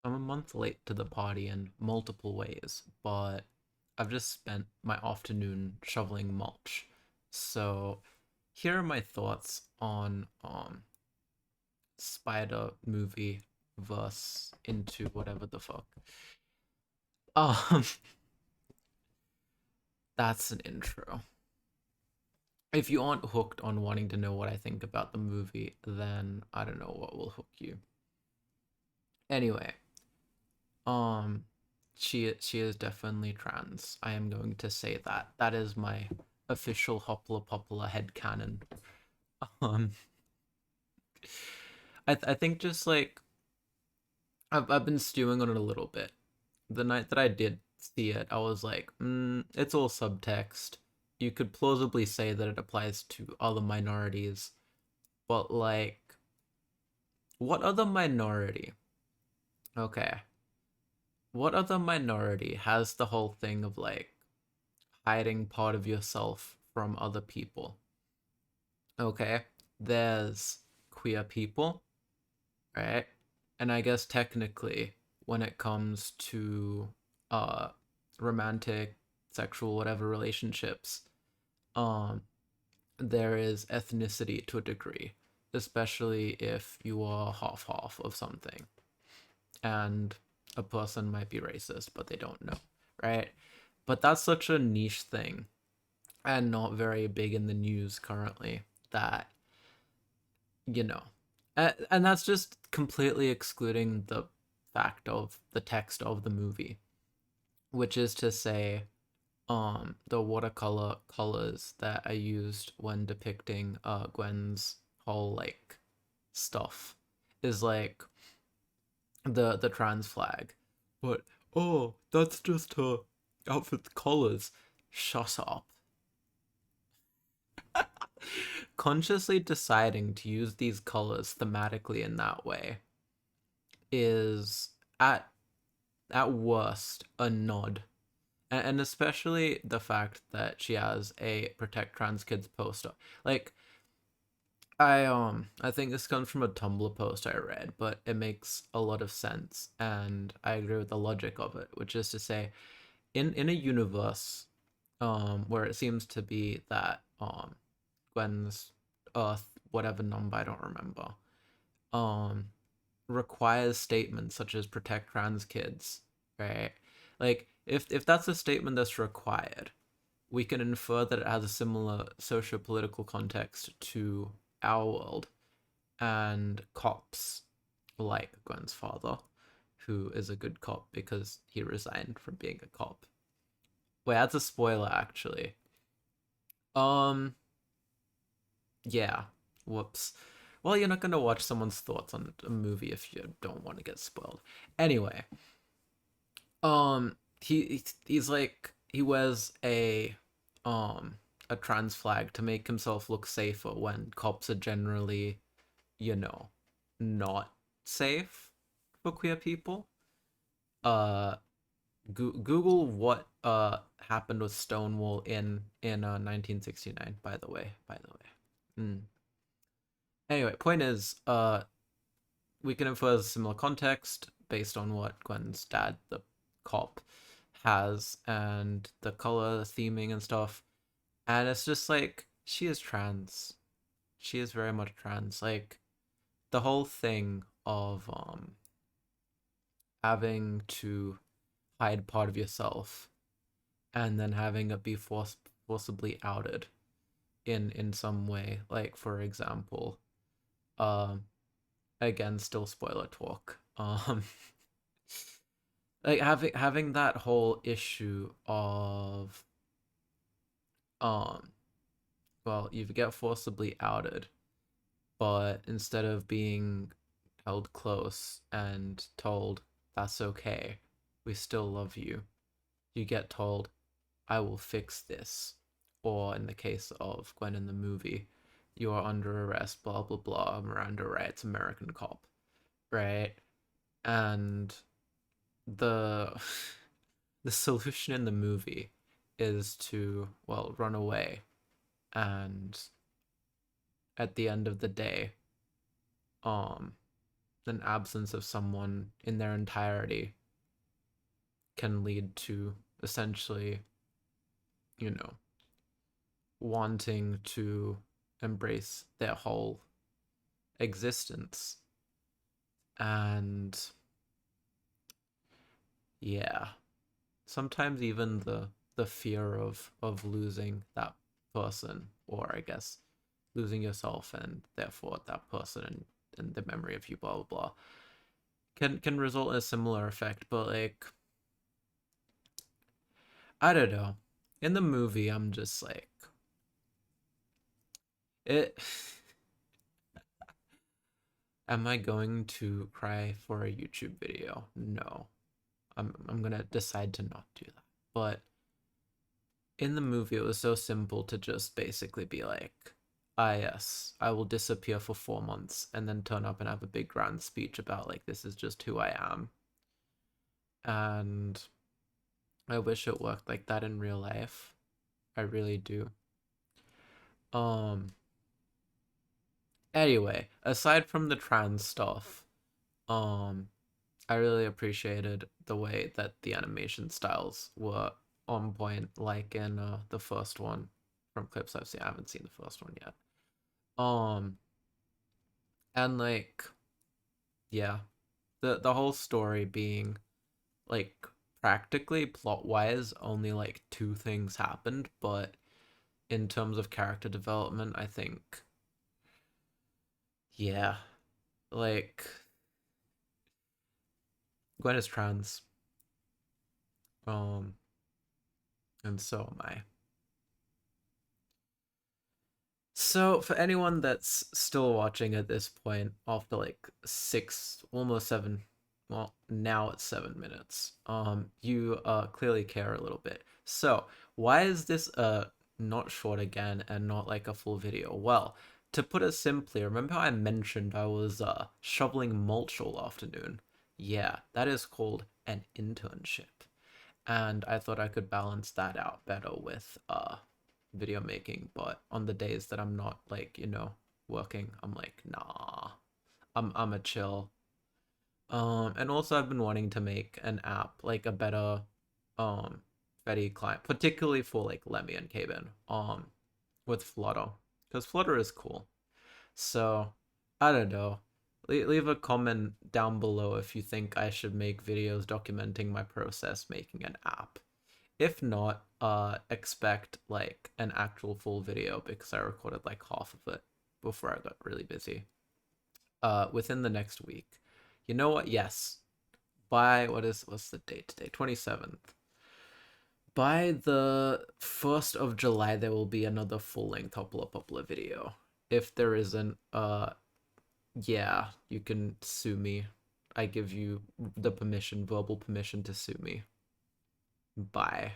I'm a month late to the party in multiple ways, but I've just spent my afternoon shoveling mulch. So here are my thoughts on Spider movie verse into whatever the fuck. Um that's an intro. If you aren't hooked on wanting to know what I think about the movie, then I don't know what will hook you. Anyway, Um, she is definitely trans. I am going to say that. That is my official Hopla Popla headcanon. Um, I think just like I've been stewing on it a little bit. The night that I did see it, I was like, it's all subtext. You could plausibly say that it applies to other minorities, but like, what other minority? Okay, what other minority has the whole thing of like hiding part of yourself from other people? Okay, there's queer people, right? And I guess technically, when it comes to uh romantic, sexual, whatever relationships, um, there is ethnicity to a degree, especially if you are half half of something, and a person might be racist, but they don't know, right? But that's such a niche thing and not very big in the news currently that you know and that's just completely excluding the fact of the text of the movie, which is to say the watercolor colors that are used when depicting Gwen's whole like stuff is like the trans flag. But oh, that's just her outfit colors. Shut up. Consciously deciding to use these colors thematically in that way is at at worst a nod, and especially the fact that she has a protect trans kids poster. Like I think this comes from a Tumblr post I read, but it makes a lot of sense, and I agree with the logic of it, which is to say, in a universe where it seems to be that Gwen's Earth, whatever number I don't remember, um, requires statements such as protect trans kids, right? Like if that's a statement that's required, we can infer that it has a similar socio-political context to our world and cops like Gwen's father, who is a good cop because he resigned from being a cop. Wait, that's a spoiler actually. Um, yeah. Whoops. Well, you're not gonna watch someone's thoughts on a movie if you don't want to get spoiled. Anyway, he's like he wears a trans flag to make himself look safer when cops are generally, you know, not safe for queer people. Uh, Google what happened with Stonewall in 1969. By the way, by the way. Anyway, point is, we can infer a similar context based on what Gwen's dad, the cop, has and the color theming and stuff. And it's just like she is trans. She is very much trans. Like the whole thing of having to hide part of yourself and then having it be forcibly outed in some way. Like for example, um again still spoiler talk. Like having that whole issue of um well, you get forcibly outed, but instead of being held close and told that's okay, we still love you, you get told I will fix this. Or in the case of Gwen in the movie, you are under arrest, blah blah blah, Miranda rights, American cop, right? And the the solution in the movie is to, well, run away, and at the end of the day, um an absence of someone in their entirety can lead to essentially, you know, wanting to embrace their whole existence. And yeah, sometimes even the fear of losing that person, or I guess losing yourself and therefore that person and the memory of you, blah blah blah, can result in a similar effect. But like, I don't know. In the movie, I'm just like it. Am I going to cry for a YouTube video? No. I'm gonna decide to not do that. But in the movie, it was so simple to just basically be like, ah, yes, I will disappear for 4 months and then turn up and have a big grand speech about like this is just who I am. And I wish it worked like that in real life. I really do. Um Anyway, aside from the trans stuff, um I really appreciated the way that the animation styles were on point, like in the first one from clips I've seen. I haven't seen the first one yet. Um, and like, yeah, the whole story being like practically plot wise, only like two things happened, but in terms of character development, I think, yeah, like Gwen is trans, um, and so am I. So, for anyone that's still watching at this point, after like six, almost seven, well, now it's 7 minutes, you clearly care a little bit. So, why is this not short again and not like a full video? Well, to put it simply, remember how I mentioned I was shoveling mulch all afternoon? Yeah, that is called an internship, and I thought I could balance that out better with video making. But on the days that I'm not like, working, I'm like, nah, I'm a chill. And also I've been wanting to make an app, like a better um Fetty client, particularly for like Lemmy and Kevin, with Flutter. Because Flutter is cool. So I don't know. Leave a comment down below if you think I should make videos documenting my process making an app. If not, expect like an actual full video because I recorded like half of it before I got really busy. Within the next week. You know what? Yes. By what's the date today? 27th. By the 1st of July, there will be another full-length Hoppla video. If there isn't, yeah, you can sue me. I give you the permission, verbal permission to sue me. Bye.